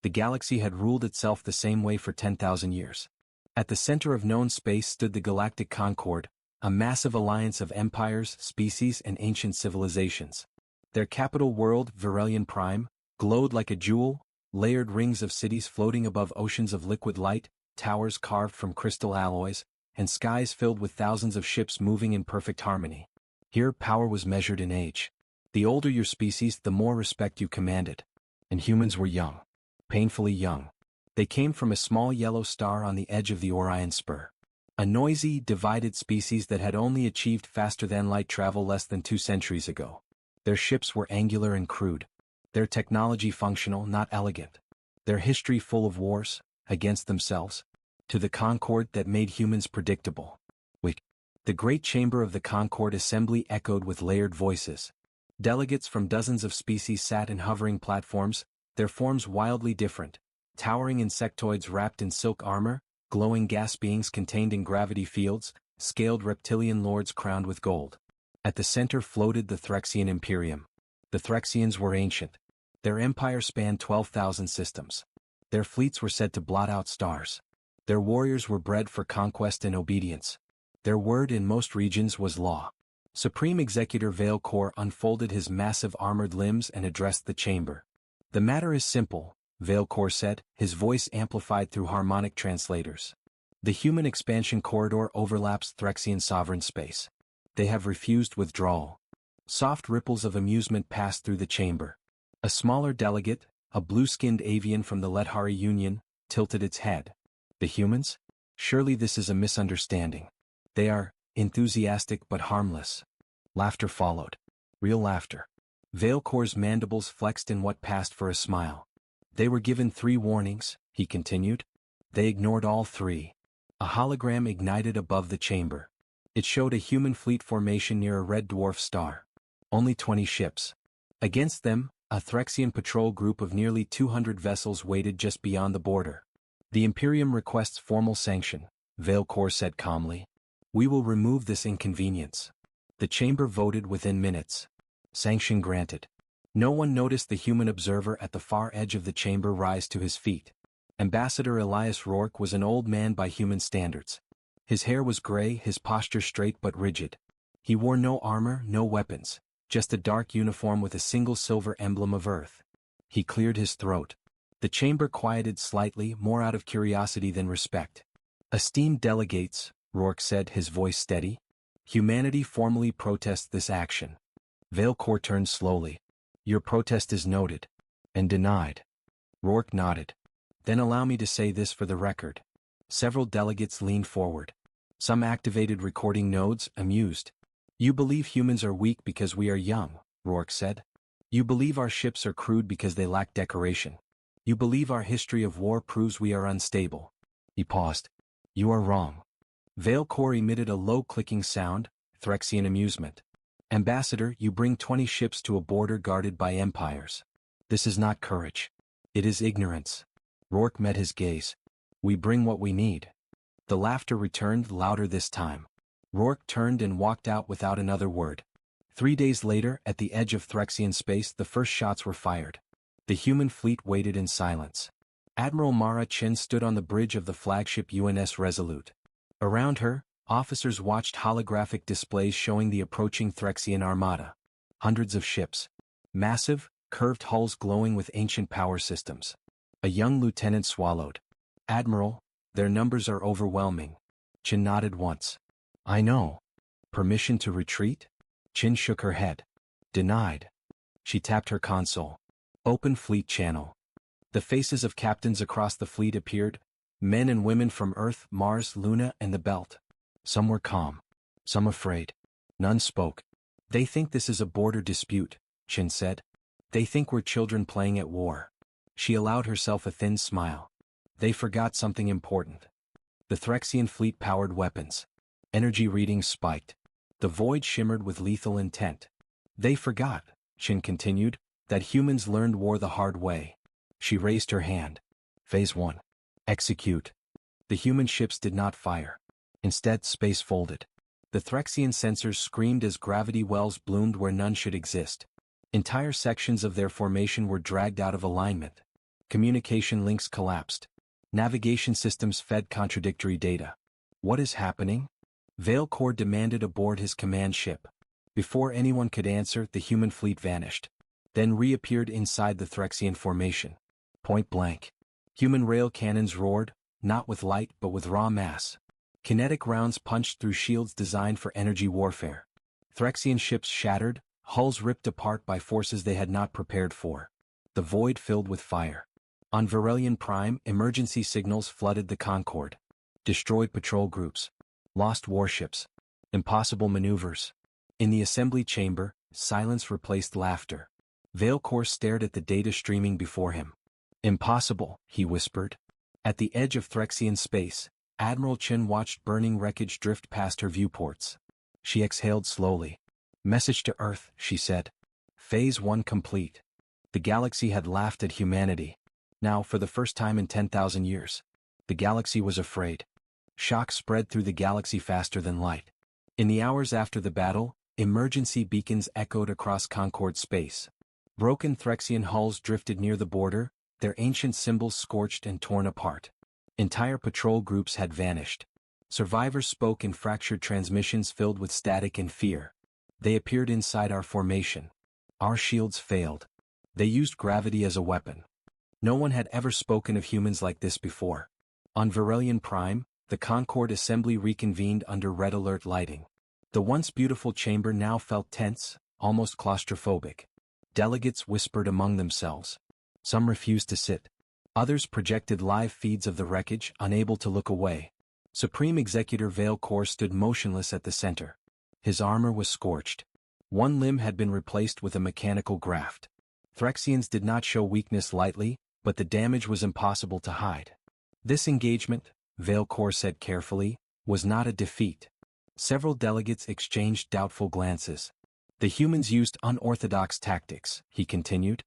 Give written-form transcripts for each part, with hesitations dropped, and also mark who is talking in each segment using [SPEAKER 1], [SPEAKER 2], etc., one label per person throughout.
[SPEAKER 1] The galaxy had ruled itself the same way for 10,000 years. At the center of known space stood the Galactic Concord, a massive alliance of empires, species, and ancient civilizations. Their capital world, Verelion Prime, glowed like a jewel, layered rings of cities floating above oceans of liquid light, towers carved from crystal alloys, and skies filled with thousands of ships moving in perfect harmony. Here power was measured in age. The older your species, the more respect you commanded. And humans were young. Painfully young. They came from a small yellow star on the edge of the Orion Spur. A noisy, divided species that had only achieved faster-than-light travel less than 2 centuries ago. Their ships were angular and crude. Their technology functional, not elegant. Their history full of wars, against themselves. To the Concord that made humans predictable. The great chamber of the Concord assembly echoed with layered voices. Delegates from dozens of species sat in hovering platforms, their forms wildly different. Towering insectoids wrapped in silk armor, glowing gas beings contained in gravity fields, scaled reptilian lords crowned with gold. At the center floated the Threxian Imperium. The Threxians were ancient. Their empire spanned 12,000 systems. Their fleets were said to blot out stars. Their warriors were bred for conquest and obedience. Their word in most regions was law. Supreme Executor Veil Kor unfolded his massive armored limbs and addressed the chamber. "The matter is simple," Veil Kor said, his voice amplified through harmonic translators. "The human expansion corridor overlaps Threxian sovereign space. They have refused withdrawal." Soft ripples of amusement passed through the chamber. A smaller delegate, a blue-skinned avian from the Ledhari Union, tilted its head. "The humans? Surely this is a misunderstanding. They are enthusiastic but harmless." Laughter followed. Real laughter. Veil Kor's mandibles flexed in what passed for a smile. "They were given 3 warnings," he continued. "They ignored all 3. A hologram ignited above the chamber. It showed a human fleet formation near a red dwarf star. Only 20 ships. Against them, a Threxian patrol group of nearly 200 vessels waited just beyond the border. "The Imperium requests formal sanction," Veil Kor said calmly. "We will remove this inconvenience." The chamber voted within minutes. Sanction granted. No one noticed the human observer at the far edge of the chamber rise to his feet. Ambassador Elias Rourke was an old man by human standards. His hair was gray, his posture straight but rigid. He wore no armor, no weapons, just a dark uniform with a single silver emblem of Earth. He cleared his throat. The chamber quieted slightly, more out of curiosity than respect. "Esteemed delegates," Rourke said, his voice steady. "Humanity formally protests this action." Veil Kor turned slowly. "Your protest is noted. And denied." Rourke nodded. "Then allow me to say this for the record." Several delegates leaned forward. Some activated recording nodes, amused. "You believe humans are weak because we are young," Rourke said. "You believe our ships are crude because they lack decoration. You believe our history of war proves we are unstable." He paused. "You are wrong." Veil Kor emitted a low clicking sound, Threxian amusement. "Ambassador, you bring 20 ships to a border guarded by empires. This is not courage. It is ignorance." Rourke met his gaze. "We bring what we need." The laughter returned, louder this time. Rourke turned and walked out without another word. 3 days later, at the edge of Threxian space, the first shots were fired. The human fleet waited in silence. Admiral Mara Chen stood on the bridge of the flagship UNS Resolute. Around her, officers watched holographic displays showing the approaching Threxian armada. Hundreds of ships. Massive, curved hulls glowing with ancient power systems. A young lieutenant swallowed. "Admiral, their numbers are overwhelming." Chen nodded once. "I know. Permission to retreat?" Chen shook her head. "Denied." She tapped her console. "Open fleet channel." The faces of captains across the fleet appeared, men and women from Earth, Mars, Luna, and the Belt. Some were calm. Some afraid. None spoke. "They think this is a border dispute," Chen said. "They think we're children playing at war." She allowed herself a thin smile. "They forgot something important." The Threxian fleet powered weapons. Energy readings spiked. The void shimmered with lethal intent. "They forgot," Chen continued, "that humans learned war the hard way." She raised her hand. Phase 1. Execute. The human ships did not fire. Instead, space folded. The Threxian sensors screamed as gravity wells bloomed where none should exist. Entire sections of their formation were dragged out of alignment. Communication links collapsed. Navigation systems fed contradictory data. What is happening? Vale Core demanded aboard his command ship. Before anyone could answer, the human fleet vanished. Then reappeared inside the Threxian formation. Point blank. Human rail cannons roared, not with light but with raw mass. Kinetic rounds punched through shields designed for energy warfare. Threxian ships shattered, hulls ripped apart by forces they had not prepared for. The void filled with fire. On Varelian Prime, emergency signals flooded the Concord. Destroyed patrol groups. Lost warships. Impossible maneuvers. In the assembly chamber, silence replaced laughter. Vale Core stared at the data streaming before him. Impossible, he whispered. At the edge of Threxian space, Admiral Chin watched burning wreckage drift past her viewports. She exhaled slowly. Message to Earth, she said. Phase 1 complete. The galaxy had laughed at humanity. Now, for the first time in 10,000 years, the galaxy was afraid. Shock spread through the galaxy faster than light. In the hours after the battle, emergency beacons echoed across Concord space. Broken Threxian hulls drifted near the border, their ancient symbols scorched and torn apart. Entire patrol groups had vanished. Survivors spoke in fractured transmissions filled with static and fear. They appeared inside our formation. Our shields failed. They used gravity as a weapon. No one had ever spoken of humans like this before. On Varelian Prime, the Concord assembly reconvened under red alert lighting. The once beautiful chamber now felt tense, almost claustrophobic. Delegates whispered among themselves. Some refused to sit. Others projected live feeds of the wreckage, unable to look away. Supreme Executor Vale Core stood motionless at the center. His armor was scorched. One limb had been replaced with a mechanical graft. Threxians did not show weakness lightly, but the damage was impossible to hide. This engagement, Vale Core said carefully, was not a defeat. Several delegates exchanged doubtful glances. The humans used unorthodox tactics, he continued.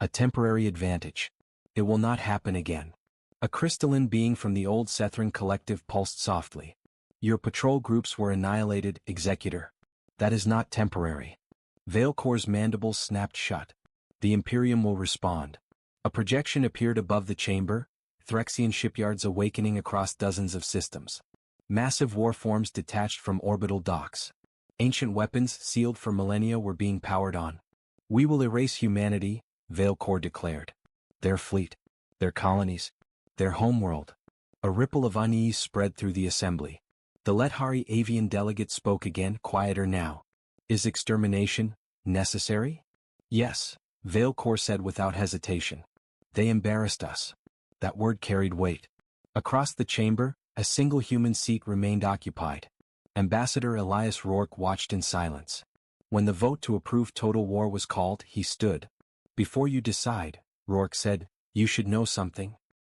[SPEAKER 1] A temporary advantage. It will not happen again. A crystalline being from the old Sethran collective pulsed softly. Your patrol groups were annihilated, Executor. That is not temporary. Vale Core's mandibles snapped shut. The Imperium will respond. A projection appeared above the chamber, Threxian shipyards awakening across dozens of systems. Massive warforms detached from orbital docks. Ancient weapons sealed for millennia were being powered on. We will erase humanity, Vale Core declared. Their fleet, their colonies, their homeworld. A ripple of unease spread through the assembly. The Lethari avian delegate spoke again, quieter now. Is extermination necessary? Yes, Vale Core said without hesitation. They embarrassed us. That word carried weight. Across the chamber, a single human seat remained occupied. Ambassador Elias Rourke watched in silence. When the vote to approve total war was called, he stood. Before you decide, Rourke said, you should know something.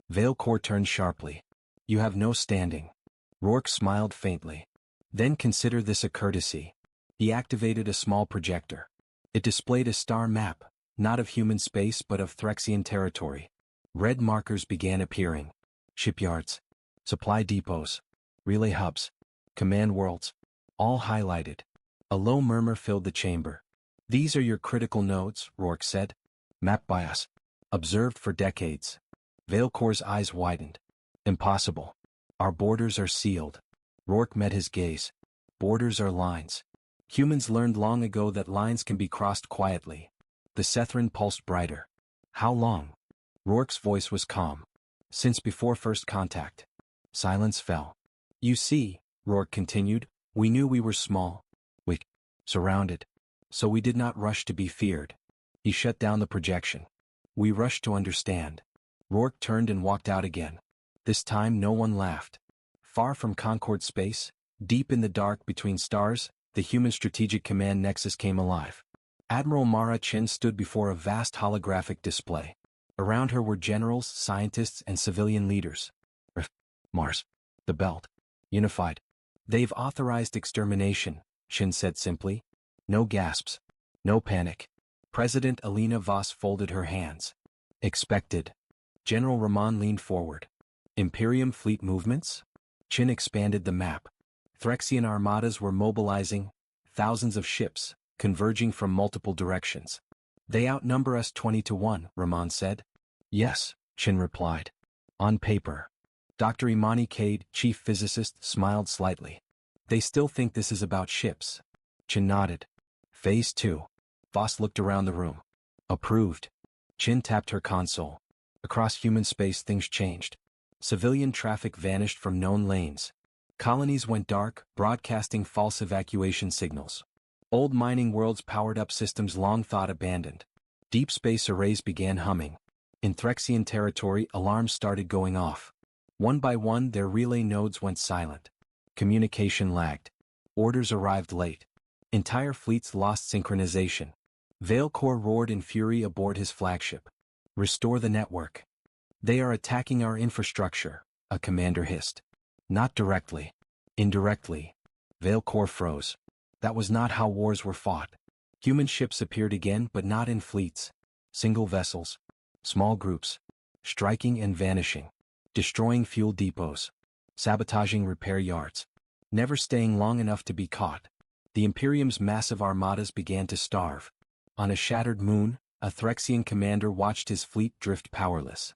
[SPEAKER 1] Vale Core turned sharply. You have no standing. Rourke smiled faintly. Then consider this a courtesy. He activated a small projector. It displayed a star map, not of human space but of Threxian territory. Red markers began appearing. Shipyards, supply depots, relay hubs, command worlds, all highlighted. A low murmur filled the chamber. These are your critical nodes, Rourke said. Mapped by us. Observed for decades. Vale Core's eyes widened. Impossible. Our borders are sealed. Rourke met his gaze. Borders are lines. Humans learned long ago that lines can be crossed quietly. The Sethran pulsed brighter. How long? Rourke's voice was calm. Since before first contact. Silence fell. You see, Rourke continued, we knew we were small. Weak. Surrounded. So we did not rush to be feared. He shut down the projection. We rushed to understand. Rourke turned and walked out again. This time no one laughed. Far from Concord space, deep in the dark between stars, the human strategic command nexus came alive. Admiral Mara Chin stood before a vast holographic display. Around her were generals, scientists, and civilian leaders. Mars. The Belt. Unified. They've authorized extermination, Chin said simply. No gasps. No panic. President Alina Voss folded her hands. Expected. General Rahman leaned forward. Imperium fleet movements? Chin expanded the map. Threxian armadas were mobilizing, thousands of ships, converging from multiple directions. They outnumber us 20 to 1, Rahman said. Yes, Chin replied. On paper. Dr. Imani Cade, chief physicist, smiled slightly. They still think this is about ships. Chin nodded. Phase 2. Voss looked around the room. Approved. Chin tapped her console. Across human space things changed. Civilian traffic vanished from known lanes. Colonies went dark, broadcasting false evacuation signals. Old mining worlds powered up systems long thought abandoned. Deep space arrays began humming. In Threxian territory, alarms started going off. One by one, their relay nodes went silent. Communication lagged. Orders arrived late. Entire fleets lost synchronization. Veilcore roared in fury aboard his flagship. Restore the network. They are attacking our infrastructure, a commander hissed. Not directly. Indirectly. Veilcore froze. That was not how wars were fought. Human ships appeared again, but not in fleets. Single vessels. Small groups. Striking and vanishing. Destroying fuel depots. Sabotaging repair yards. Never staying long enough to be caught. The Imperium's massive armadas began to starve. On a shattered moon, a Threxian commander watched his fleet drift powerless.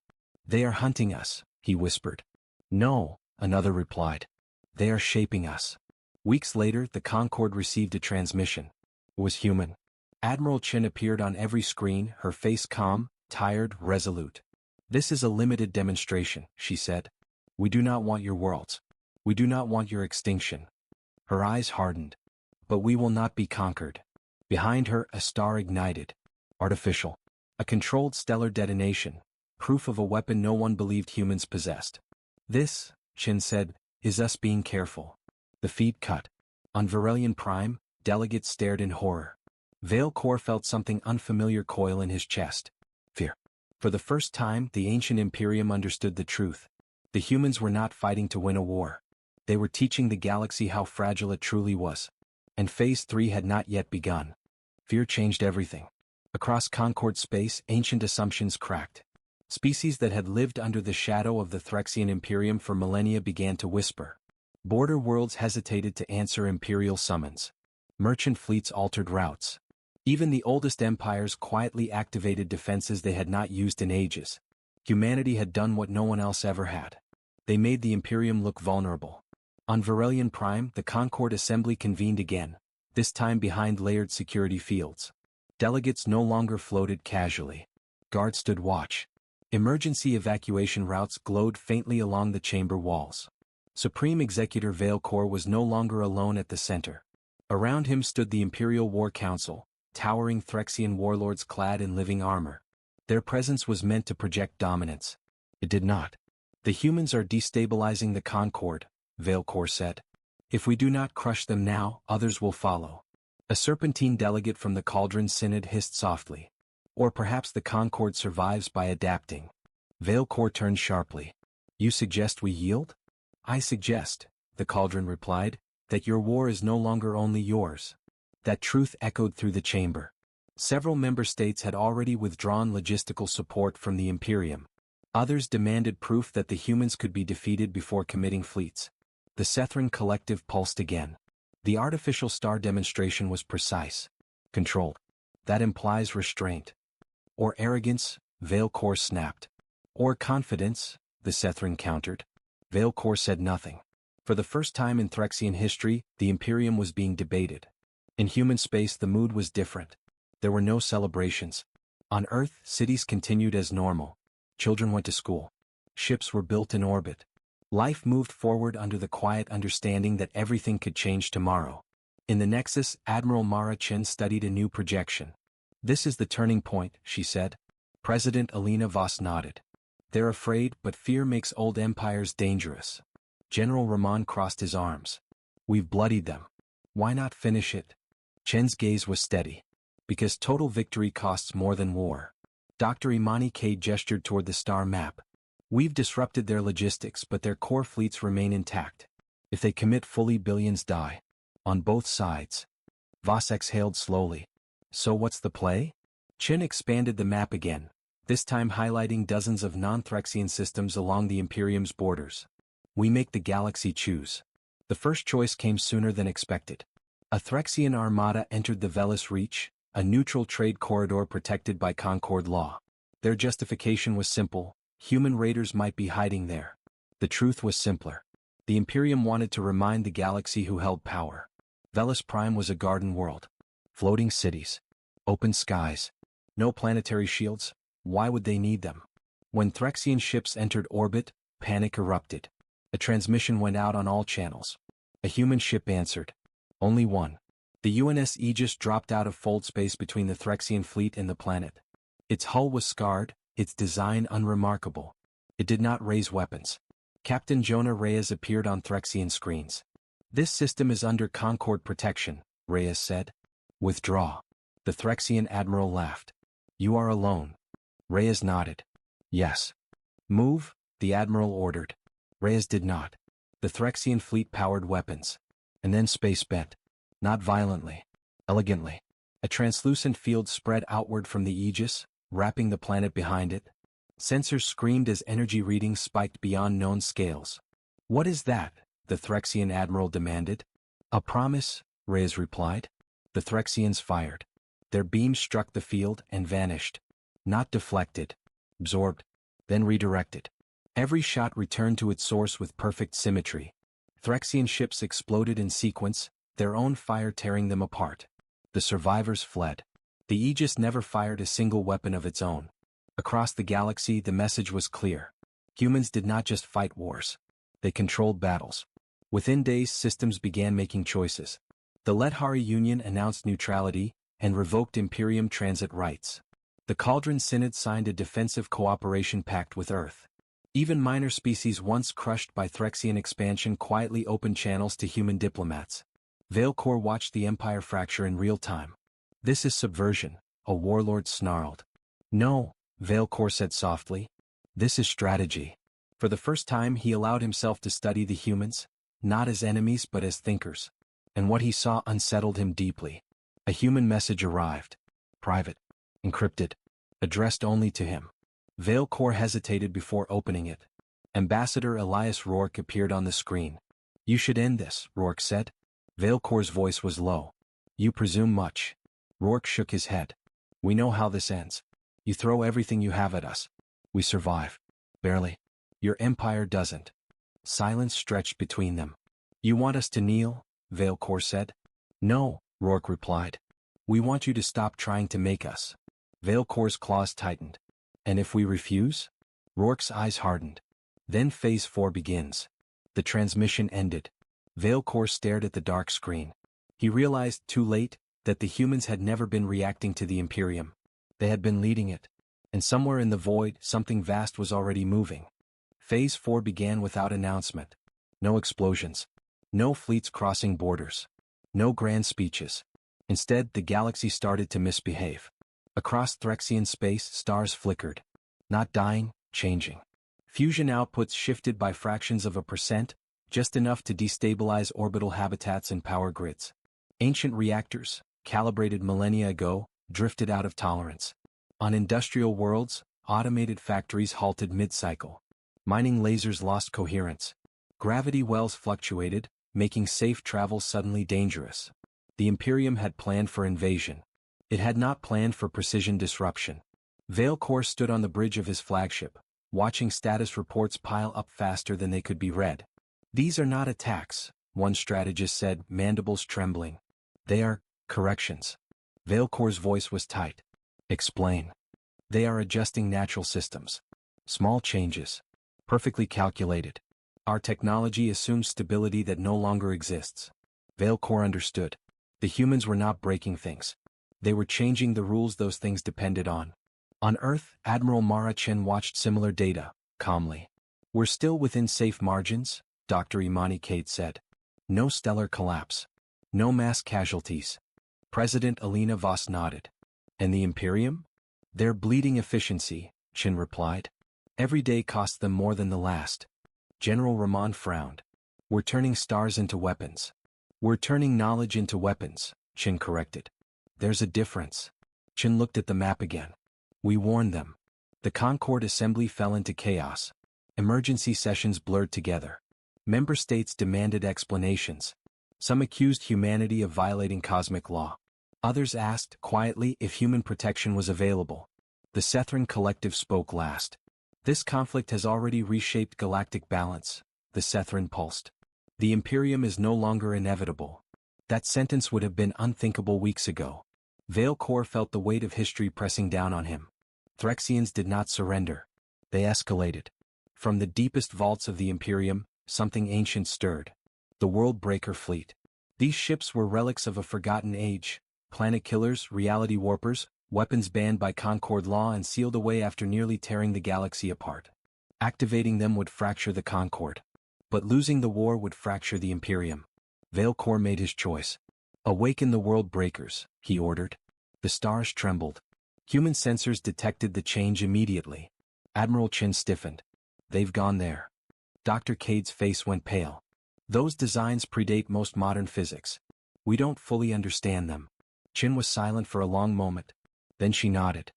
[SPEAKER 1] They are hunting us, he whispered. No, another replied. They are shaping us. Weeks later, the Concorde received a transmission. It was human. Admiral Chin appeared on every screen, her face calm, tired, resolute. This is a limited demonstration, she said. We do not want your worlds. We do not want your extinction. Her eyes hardened. But we will not be conquered. Behind her, a star ignited. Artificial. A controlled stellar detonation. Proof of a weapon no one believed humans possessed. This, Chin said, is us being careful. The feed cut. On Varelian Prime, delegates stared in horror. Veilcore felt something unfamiliar coil in his chest. Fear. For the first time, the ancient Imperium understood the truth. The humans were not fighting to win a war. They were teaching the galaxy how fragile it truly was. And Phase 3 had not yet begun. Fear changed everything. Across Concorde space, ancient assumptions cracked. Species that had lived under the shadow of the Threxian Imperium for millennia began to whisper. Border worlds hesitated to answer imperial summons. Merchant fleets altered routes. Even the oldest empires quietly activated defenses they had not used in ages. Humanity had done what no one else ever had. They made the Imperium look vulnerable. On Varelian Prime, the Concorde Assembly convened again, this time behind layered security fields. Delegates no longer floated casually. Guards stood watch. Emergency evacuation routes glowed faintly along the chamber walls. Supreme Executor Veilcore was no longer alone at the center. Around him stood the Imperial War Council, towering Threxian warlords clad in living armor. Their presence was meant to project dominance. It did not. The humans are destabilizing the Concorde, Veilcore said. If we do not crush them now, others will follow. A serpentine delegate from the Cauldron Synod hissed softly. Or perhaps the Concorde survives by adapting. Veilcore turned sharply. You suggest we yield? I suggest, the Cauldron replied, that your war is no longer only yours. That truth echoed through the chamber. Several member states had already withdrawn logistical support from the Imperium. Others demanded proof that the humans could be defeated before committing fleets. The Sethran collective pulsed again. The artificial star demonstration was precise. Controlled. That implies restraint. Or arrogance, Veilcore snapped. Or confidence, the Sethran countered. Veilcore said nothing. For the first time in Threxian history, the Imperium was being debated. In human space the mood was different. There were no celebrations. On Earth, cities continued as normal. Children went to school. Ships were built in orbit. Life moved forward under the quiet understanding that everything could change tomorrow. In the Nexus, Admiral Mara Chen studied a new projection. This is the turning point, she said. President Alina Voss nodded. They're afraid, but fear makes old empires dangerous. General Ramon crossed his arms. We've bloodied them. Why not finish it? Chen's gaze was steady. Because total victory costs more than war. Dr. Imani Cade gestured toward the star map. We've disrupted their logistics, but their core fleets remain intact. If they commit fully, billions die. On both sides. Voss exhaled slowly. So what's the play? Chen expanded the map again, this time highlighting dozens of non-Threxian systems along the Imperium's borders. We make the galaxy choose. The first choice came sooner than expected. A Threxian armada entered the Velis Reach, a neutral trade corridor protected by Concorde law. Their justification was simple: Human raiders might be hiding there. The truth was simpler. The Imperium wanted to remind the galaxy who held power. Velis Prime was a garden world. Floating cities. Open skies. No planetary shields. Why would they need them? When Threxian ships entered orbit, panic erupted. A transmission went out on all channels. A human ship answered. Only one. The UNS Aegis dropped out of fold space between the Threxian fleet and the planet. Its hull was scarred, its design unremarkable. It did not raise weapons. Captain Jonah Reyes appeared on Threxian screens. This system is under Concord protection, Reyes said. Withdraw. The Threxian admiral laughed. You are alone. Reyes nodded. Yes. Move, the admiral ordered. Reyes did not. The Threxian fleet powered weapons. And then space bent. Not violently. Elegantly. A translucent field spread outward from the Aegis, wrapping the planet behind it. Sensors screamed as energy readings spiked beyond known scales. What is that? The Threxian admiral demanded. A promise, Reyes replied. The Threxians fired. Their beams struck the field and vanished. Not deflected. Absorbed. Then redirected. Every shot returned to its source with perfect symmetry. Threxian ships exploded in sequence, their own fire tearing them apart. The survivors fled. The Aegis never fired a single weapon of its own. Across the galaxy the message was clear. Humans did not just fight wars. They controlled battles. Within days systems began making choices. The Ledhari Union announced neutrality and revoked Imperium transit rights. The Cauldron Synod signed a defensive cooperation pact with Earth. Even minor species once crushed by Threxian expansion quietly opened channels to human diplomats. Veilcore watched the Empire fracture in real time. This is subversion, a warlord snarled. No, Veilcore said softly. This is strategy. For the first time he allowed himself to study the humans, not as enemies but as thinkers. And what he saw unsettled him deeply. A human message arrived. Private. Encrypted. Addressed only to him. Veilcore hesitated before opening it. Ambassador Elias Rourke appeared on the screen. You should end this, Rourke said. Veilcore's voice was low. You presume much. Rourke shook his head. We know how this ends. You throw everything you have at us. We survive. Barely. Your empire doesn't. Silence stretched between them. You want us to kneel? Veilcore said. No, Rourke replied. We want you to stop trying to make us. Veilcore's claws tightened. And if we refuse? Rourke's eyes hardened. Then Phase 4 begins. The transmission ended. Veilcore stared at the dark screen. He realized, too late, that the humans had never been reacting to the Imperium. They had been leading it. And somewhere in the void, something vast was already moving. Phase 4 began without announcement. No explosions. No fleets crossing borders. No grand speeches. Instead, the galaxy started to misbehave. Across Threxian space, stars flickered. Not dying, changing. Fusion outputs shifted by fractions of a percent, just enough to destabilize orbital habitats and power grids. Ancient reactors, calibrated millennia ago, drifted out of tolerance. On industrial worlds, automated factories halted mid-cycle. Mining lasers lost coherence. Gravity wells fluctuated, making safe travel suddenly dangerous. The Imperium had planned for invasion. It had not planned for precision disruption. Veilcore stood on the bridge of his flagship, watching status reports pile up faster than they could be read. These are not attacks, one strategist said, mandibles trembling. They are corrections. Veilcore's voice was tight. Explain. They are adjusting natural systems. Small changes. Perfectly calculated. Our technology assumes stability that no longer exists. Veilcore understood. The humans were not breaking things. They were changing the rules those things depended on. On Earth, Admiral Mara Chen watched similar data, calmly. We're still within safe margins, Dr. Imani Kate said. No stellar collapse. No mass casualties. President Alina Voss nodded. And the Imperium? Their bleeding efficiency, Chen replied. Every day costs them more than the last. General Ramon frowned. We're turning stars into weapons. We're turning knowledge into weapons, Chen corrected. There's a difference. Chen looked at the map again. We warned them. The Concord assembly fell into chaos. Emergency sessions blurred together. Member states demanded explanations. Some accused humanity of violating cosmic law. Others asked, quietly, if human protection was available. The Sethran collective spoke last. This conflict has already reshaped galactic balance, the Sethran pulsed. The Imperium is no longer inevitable. That sentence would have been unthinkable weeks ago. Vale Core felt the weight of history pressing down on him. Threxians did not surrender. They escalated. From the deepest vaults of the Imperium, something ancient stirred. The Worldbreaker fleet. These ships were relics of a forgotten age, planet killers, reality warpers, weapons banned by Concord law and sealed away after nearly tearing the galaxy apart. Activating them would fracture the Concord. But losing the war would fracture the Imperium. Vale Core made his choice. Awaken the Worldbreakers, he ordered. The stars trembled. Human sensors detected the change immediately. Admiral Chin stiffened. They've gone there. Dr. Cade's face went pale. Those designs predate most modern physics. We don't fully understand them. Chin was silent for a long moment. Then she nodded.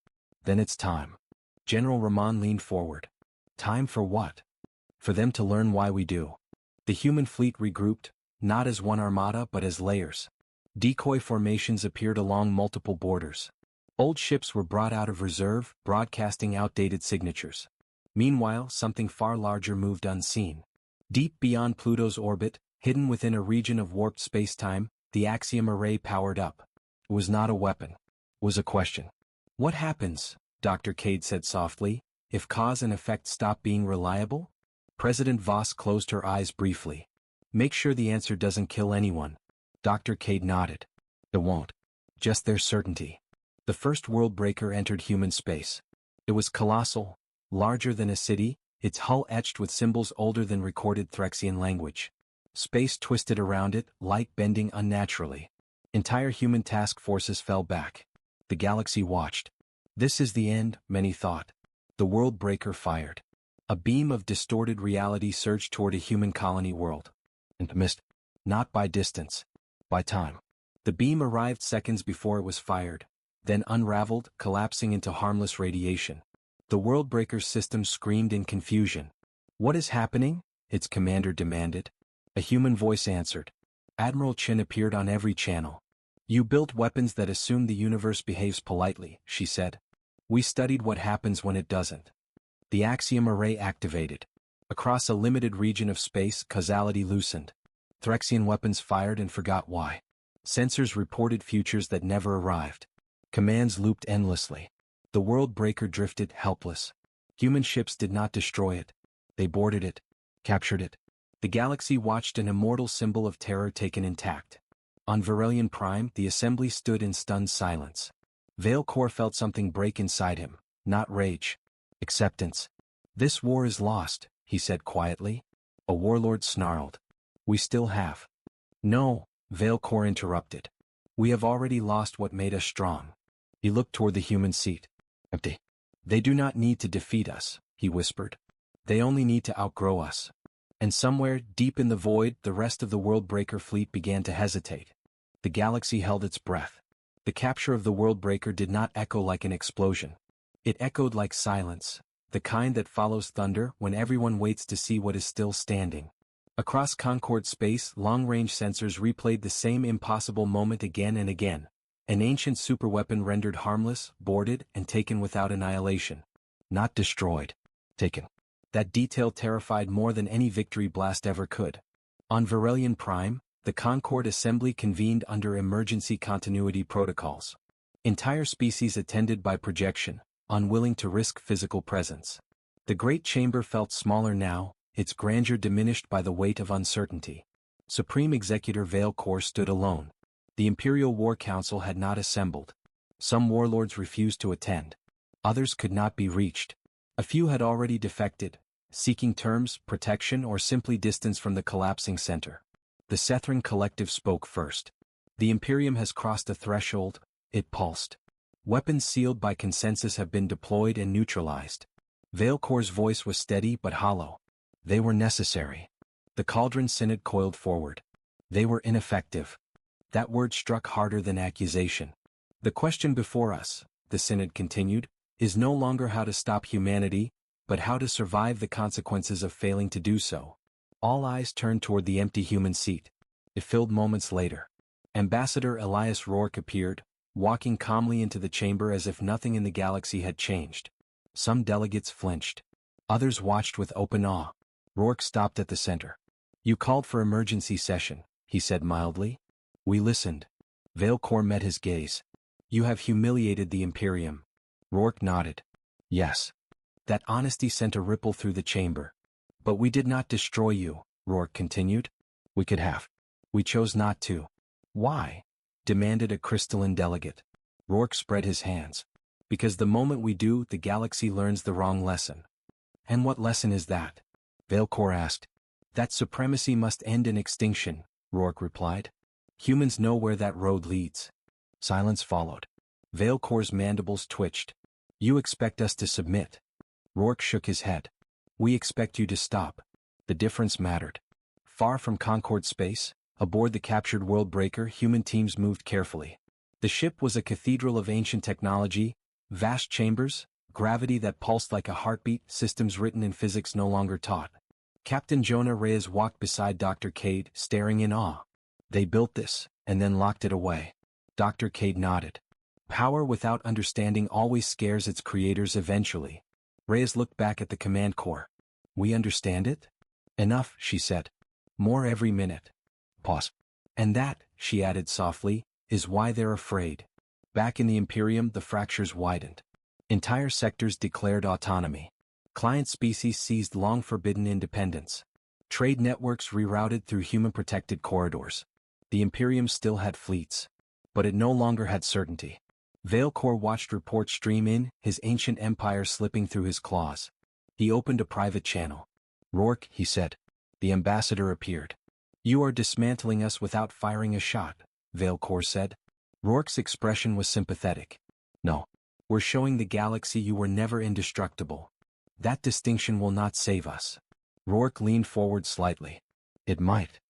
[SPEAKER 1] Then it's time. General Rahman leaned forward. Time for what? For them to learn why we do. The human fleet regrouped, not as one armada but as layers. Decoy formations appeared along multiple borders. Old ships were brought out of reserve, broadcasting outdated signatures. Meanwhile, something far larger moved unseen. Deep beyond Pluto's orbit, hidden within a region of warped spacetime, the Axiom Array powered up. It was not a weapon. It was a question. What happens, Dr. Cade said softly, if cause and effect stop being reliable? President Voss closed her eyes briefly. Make sure the answer doesn't kill anyone. Dr. Cade nodded. It won't. Just their certainty. The first Worldbreaker entered human space. It was colossal, larger than a city, its hull etched with symbols older than recorded Threxian language. Space twisted around it, light bending unnaturally. Entire human task forces fell back. The galaxy watched. This is the end, many thought. The Worldbreaker fired. A beam of distorted reality surged toward a human colony world. And missed. Not by distance. By time. The beam arrived seconds before it was fired, then unraveled, collapsing into harmless radiation. The Worldbreaker's system screamed in confusion. What is happening? Its commander demanded. A human voice answered. Admiral Chin appeared on every channel. You built weapons that assume the universe behaves politely, she said. We studied what happens when it doesn't. The Axiom Array activated. Across a limited region of space, causality loosened. Threxian weapons fired and forgot why. Sensors reported futures that never arrived. Commands looped endlessly. The Worldbreaker drifted, helpless. Human ships did not destroy it. They boarded it. Captured it. The galaxy watched an immortal symbol of terror taken intact. On Verelian Prime, the assembly stood in stunned silence. Vale Core felt something break inside him. Not rage. Acceptance. This war is lost, he said quietly. A warlord snarled. We still have. No, Vale Core interrupted. We have already lost what made us strong. He looked toward the human seat. Empty. They do not need to defeat us, he whispered. They only need to outgrow us. And somewhere, deep in the void, the rest of the Worldbreaker fleet began to hesitate. The galaxy held its breath. The capture of the Worldbreaker did not echo like an explosion. It echoed like silence, the kind that follows thunder when everyone waits to see what is still standing. Across Concord space, long-range sensors replayed the same impossible moment again and again. An ancient superweapon rendered harmless, boarded, and taken without annihilation. Not destroyed. Taken. That detail terrified more than any victory blast ever could. On Verelian Prime, the Concord assembly convened under emergency continuity protocols. Entire species attended by projection, unwilling to risk physical presence. The great chamber felt smaller now, its grandeur diminished by the weight of uncertainty. Supreme Executor Vale Core stood alone. The Imperial War Council had not assembled. Some warlords refused to attend. Others could not be reached. A few had already defected, seeking terms, protection, or simply distance from the collapsing center. The Sethran Collective spoke first. The Imperium has crossed a threshold, it pulsed. Weapons sealed by consensus have been deployed and neutralized. Vale Core's voice was steady but hollow. They were necessary. The Cauldron Synod coiled forward. They were ineffective. That word struck harder than accusation. The question before us, the Synod continued, is no longer how to stop humanity, but how to survive the consequences of failing to do so. All eyes turned toward the empty human seat. It filled moments later. Ambassador Elias Rourke appeared, walking calmly into the chamber as if nothing in the galaxy had changed. Some delegates flinched. Others watched with open awe. Rourke stopped at the center. "You called for emergency session," he said mildly. "We listened." Veilcore met his gaze. "You have humiliated the Imperium." Rourke nodded. "Yes." That honesty sent a ripple through the chamber. "But we did not destroy you," Rourke continued. "We could have. We chose not to." "Why?" demanded a crystalline delegate. Rourke spread his hands. "Because the moment we do, the galaxy learns the wrong lesson." "And what lesson is that?" Veilcore asked. "That supremacy must end in extinction," Rourke replied. "Humans know where that road leads." Silence followed. Veilcore's mandibles twitched. "You expect us to submit?" Rourke shook his head. "We expect you to stop." The difference mattered. Far from Concord space, aboard the captured world breaker, human teams moved carefully. The ship was a cathedral of ancient technology, vast chambers, gravity that pulsed like a heartbeat, systems written in physics no longer taught. Captain Jonah Reyes walked beside Dr. Cade, staring in awe. "They built this, and then locked it away." Dr. Cade nodded. "Power without understanding always scares its creators eventually." Reyes looked back at the command core. "We understand it?" "Enough," she said. "More every minute." Pause. "And that," she added softly, "is why they're afraid." Back in the Imperium, the fractures widened. Entire sectors declared autonomy. Client species seized long-forbidden independence. Trade networks rerouted through human-protected corridors. The Imperium still had fleets. But it no longer had certainty. Veilcore watched reports stream in, his ancient empire slipping through his claws. He opened a private channel. "Rourke," he said. The ambassador appeared. "You are dismantling us without firing a shot," Veilcore said. Rourke's expression was sympathetic. "No. We're showing the galaxy you were never indestructible. That distinction will not save us." Rourke leaned forward slightly. "It might."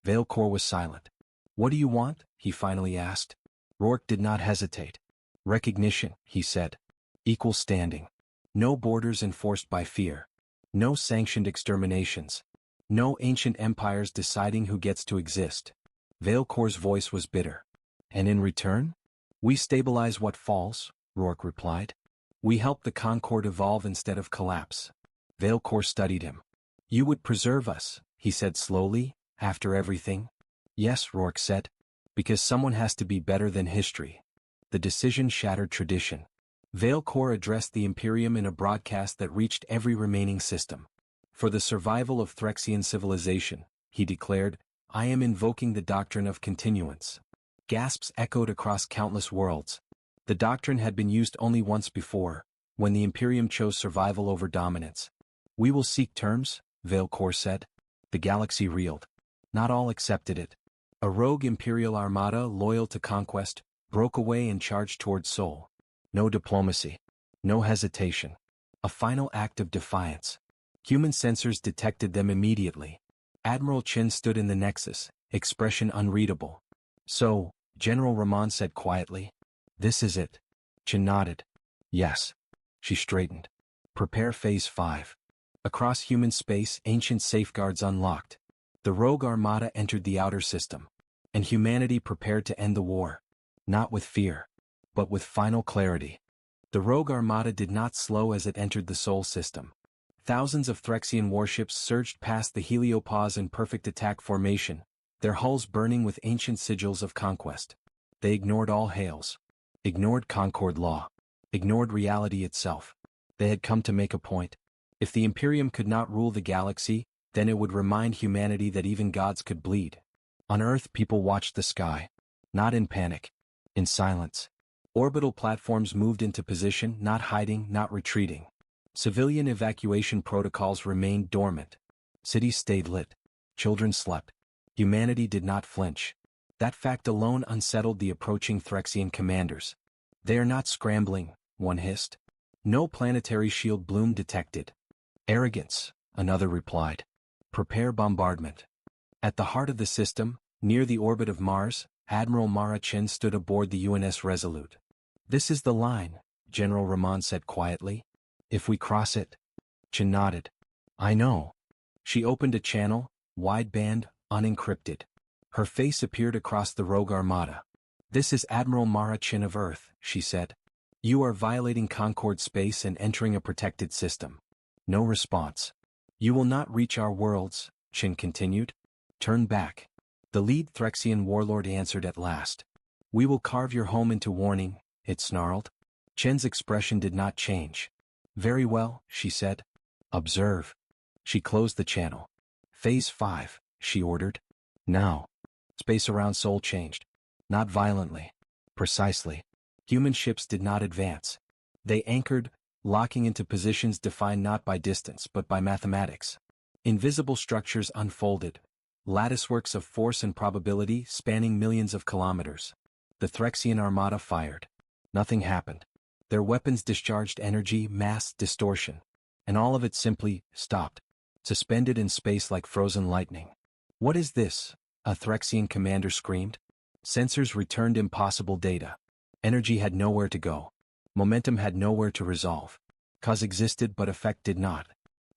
[SPEAKER 1] Veilcore was silent. "What do you want?" he finally asked. Rourke did not hesitate. "Recognition," he said. "Equal standing. No borders enforced by fear. No sanctioned exterminations. No ancient empires deciding who gets to exist." Veilcore's voice was bitter. "And in return? We stabilize what falls," Rourke replied. "We help the Concord evolve instead of collapse." Veilcore studied him. "You would preserve us," he said slowly, "after everything?" "Yes," Rourke said. "Because someone has to be better than history." The decision shattered tradition. Veilcore addressed the Imperium in a broadcast that reached every remaining system. "For the survival of Threxian civilization," he declared, "I am invoking the doctrine of continuance." Gasps echoed across countless worlds. The doctrine had been used only once before, when the Imperium chose survival over dominance. "We will seek terms," Veilcore said. The galaxy reeled. Not all accepted it. A rogue Imperial armada loyal to conquest broke away and charged toward Seoul. No diplomacy. No hesitation. A final act of defiance. Human sensors detected them immediately. Admiral Chin stood in the nexus, expression unreadable. "So," General Ramon said quietly, "this is it." Chin nodded. "Yes." She straightened. "Prepare Phase 5. Across human space, ancient safeguards unlocked. The rogue armada entered the outer system. And humanity prepared to end the war. Not with fear, but with final clarity. The rogue armada did not slow as it entered the Sol system. Thousands of Threxian warships surged past the heliopause in perfect attack formation, their hulls burning with ancient sigils of conquest. They ignored all hails. Ignored Concord law. Ignored reality itself. They had come to make a point. If the Imperium could not rule the galaxy, then it would remind humanity that even gods could bleed. On Earth, people watched the sky. Not in panic. In silence. Orbital platforms moved into position, not hiding, not retreating. Civilian evacuation protocols remained dormant. Cities stayed lit. Children slept. Humanity did not flinch. That fact alone unsettled the approaching Threxian commanders. "They are not scrambling," one hissed. "No planetary shield bloom detected." "Arrogance," another replied. "Prepare bombardment." At the heart of the system, near the orbit of Mars, Admiral Mara Chin stood aboard the UNS Resolute. "This is the line," General Ramon said quietly. "If we cross it." Chin nodded. "I know." She opened a channel, wideband, unencrypted. Her face appeared across the rogue armada. "This is Admiral Mara Chin of Earth," she said. "You are violating Concord space and entering a protected system. No response. You will not reach our worlds, Chin continued. Turn back. The lead Threxian warlord answered at last. We will carve your home into warning, it snarled. Chen's expression did not change. Very well, she said. Observe. She closed the channel. Phase 5, she ordered. Now. Space around Seoul changed. Not violently. Precisely. Human ships did not advance. They anchored, locking into positions defined not by distance but by mathematics. Invisible structures unfolded. Latticeworks of force and probability spanning millions of kilometers. The Threxian armada fired. Nothing happened. Their weapons discharged energy, mass, distortion. And all of it simply stopped. Suspended in space like frozen lightning. What is this? A Threxian commander screamed. Sensors returned impossible data. Energy had nowhere to go. Momentum had nowhere to resolve. Cause existed but effect did not.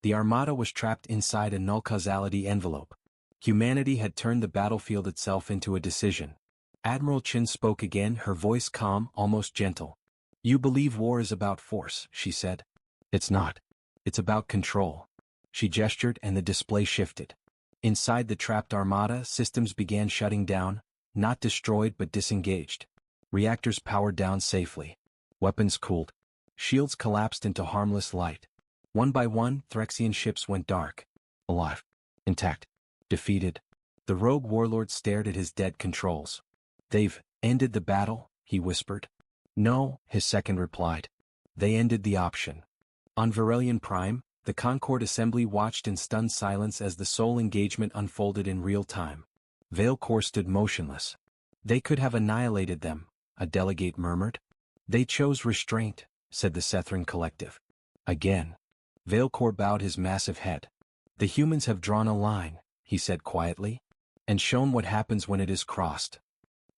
[SPEAKER 1] The armada was trapped inside a null causality envelope. Humanity had turned the battlefield itself into a decision. Admiral Chin spoke again, her voice calm, almost gentle. You believe war is about force, she said. It's not. It's about control. She gestured and the display shifted. Inside the trapped armada, systems began shutting down, not destroyed but disengaged. Reactors powered down safely. Weapons cooled. Shields collapsed into harmless light. One by one, Threxian ships went dark. Alive. Intact. Defeated. The rogue warlord stared at his dead controls. They've ended the battle, he whispered. No, his second replied. They ended the option. On Varelian Prime, the Concord Assembly watched in stunned silence as the Soul engagement unfolded in real time. Vale Corps stood motionless. They could have annihilated them, a delegate murmured. They chose restraint, said the Sethran collective. Again. Vale Corps bowed his massive head. The humans have drawn a line, he said quietly, and shown what happens when it is crossed.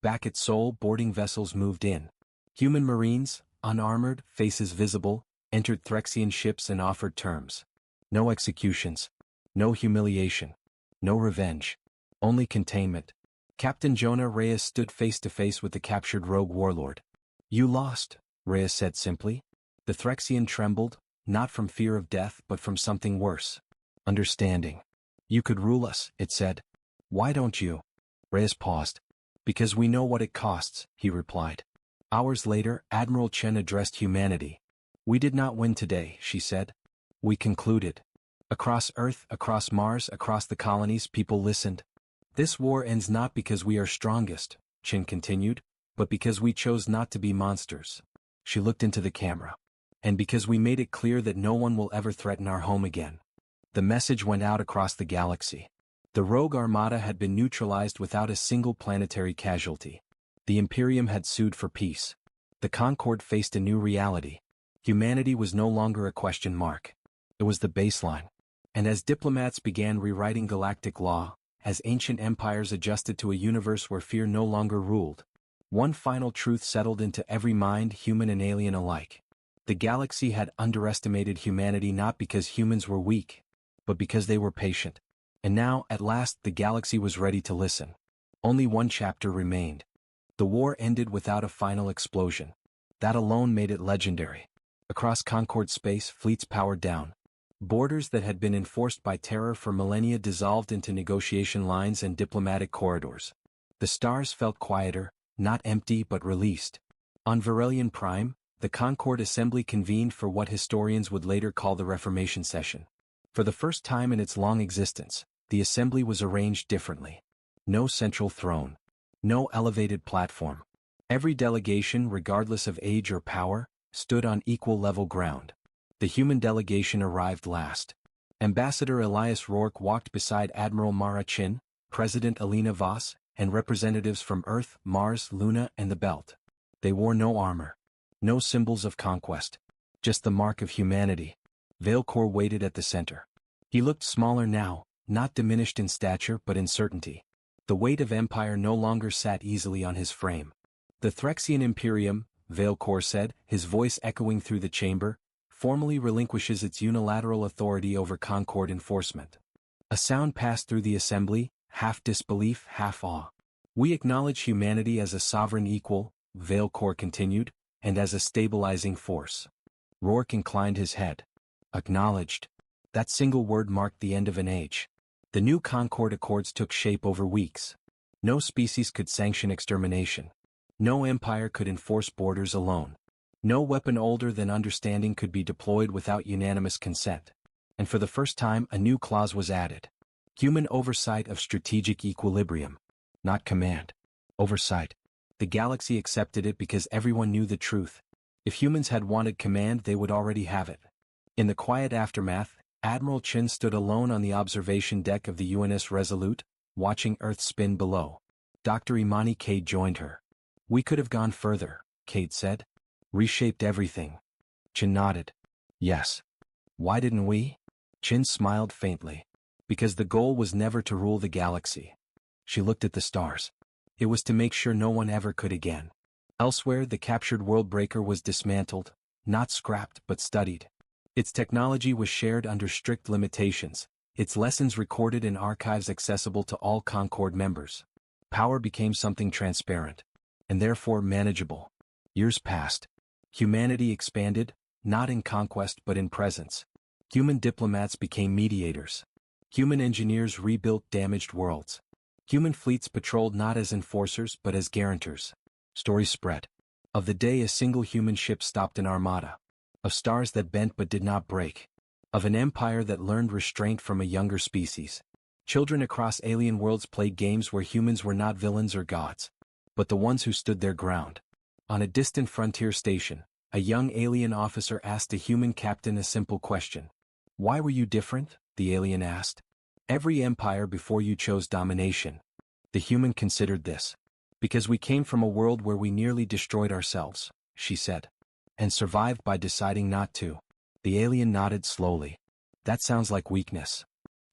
[SPEAKER 1] Back at Seoul, boarding vessels moved in. Human marines, unarmored, faces visible, entered Threxian ships and offered terms. No executions. No humiliation. No revenge. Only containment. Captain Jonah Reyes stood face to face with the captured rogue warlord. You lost, Reyes said simply. The Threxian trembled, not from fear of death but from something worse. Understanding. You could rule us, it said. Why don't you? Reyes paused. Because we know what it costs, he replied. Hours later, Admiral Chen addressed humanity. We did not win today, she said. We concluded. Across Earth, across Mars, across the colonies, people listened. This war ends not because we are strongest, Chen continued, but because we chose not to be monsters. She looked into the camera. And because we made it clear that no one will ever threaten our home again. The message went out across the galaxy. The rogue armada had been neutralized without a single planetary casualty. The Imperium had sued for peace. The Concord faced a new reality. Humanity was no longer a question mark. It was the baseline. And as diplomats began rewriting galactic law, as ancient empires adjusted to a universe where fear no longer ruled, one final truth settled into every mind, human and alien alike. The galaxy had underestimated humanity not because humans were weak, but because they were patient. And now, at last, the galaxy was ready to listen. Only one chapter remained. The war ended without a final explosion. That alone made it legendary. Across Concord space, fleets powered down. Borders that had been enforced by terror for millennia dissolved into negotiation lines and diplomatic corridors. The stars felt quieter, not empty but released. On Varelian Prime, the Concord Assembly convened for what historians would later call the Reformation Session. For the first time in its long existence, the Assembly was arranged differently. No central throne. No elevated platform. Every delegation, regardless of age or power, stood on equal level ground. The human delegation arrived last. Ambassador Elias Rourke walked beside Admiral Mara Chin, President Alina Voss, and representatives from Earth, Mars, Luna, and the Belt. They wore no armor. No symbols of conquest. Just the mark of humanity. Vale Corps waited at the center. He looked smaller now, not diminished in stature but in certainty. The weight of empire no longer sat easily on his frame. The Threxian Imperium, Vale Corps said, his voice echoing through the chamber, formally relinquishes its unilateral authority over Concord enforcement. A sound passed through the assembly, half disbelief, half awe. We acknowledge humanity as a sovereign equal, Vale Corps continued, and as a stabilizing force. Rourke inclined his head. Acknowledged. That single word marked the end of an age. The new Concord Accords took shape over weeks. No species could sanction extermination. No empire could enforce borders alone. No weapon older than understanding could be deployed without unanimous consent. And for the first time, a new clause was added. Human oversight of strategic equilibrium. Not command. Oversight. The galaxy accepted it because everyone knew the truth. If humans had wanted command, they would already have it. In the quiet aftermath, Admiral Chin stood alone on the observation deck of the UNS Resolute, watching Earth spin below. Dr. Imani Cade joined her. "We could have gone further," Cade said. "Reshaped everything." Chin nodded. "Yes. Why didn't we?" Chin smiled faintly. "Because the goal was never to rule the galaxy." She looked at the stars. "It was to make sure no one ever could again." Elsewhere, the captured worldbreaker was dismantled, not scrapped but studied. Its technology was shared under strict limitations, its lessons recorded in archives accessible to all Concord members. Power became something transparent, and therefore manageable. Years passed. Humanity expanded, not in conquest but in presence. Human diplomats became mediators. Human engineers rebuilt damaged worlds. Human fleets patrolled not as enforcers but as guarantors. Stories spread. Of the day a single human ship stopped an armada. Of stars that bent but did not break. Of an empire that learned restraint from a younger species. Children across alien worlds played games where humans were not villains or gods, but the ones who stood their ground. On a distant frontier station, a young alien officer asked a human captain a simple question. "Why were you different?" the alien asked. "Every empire before you chose domination." The human considered this. "Because we came from a world where we nearly destroyed ourselves," she said. "And survived by deciding not to." The alien nodded slowly. "That sounds like weakness."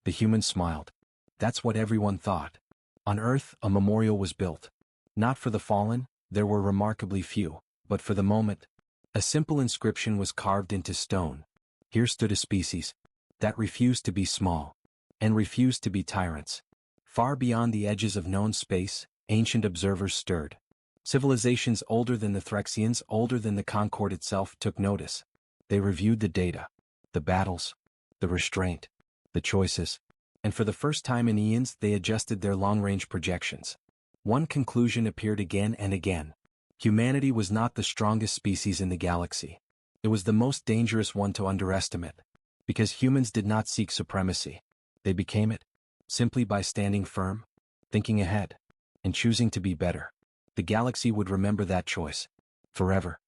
[SPEAKER 1] The human smiled. "That's what everyone thought." On Earth, a memorial was built. Not for the fallen, there were remarkably few, but for the moment. A simple inscription was carved into stone. Here stood a species that refused to be small, and refused to be tyrants. Far beyond the edges of known space, ancient observers stirred. Civilizations older than the Threxians, older than the Concord itself, took notice. They reviewed the data, the battles, the restraint, the choices, and for the first time in eons they adjusted their long-range projections. One conclusion appeared again and again. Humanity was not the strongest species in the galaxy. It was the most dangerous one to underestimate. Because humans did not seek supremacy. They became it, simply by standing firm, thinking ahead, and choosing to be better. The galaxy would remember that choice. Forever.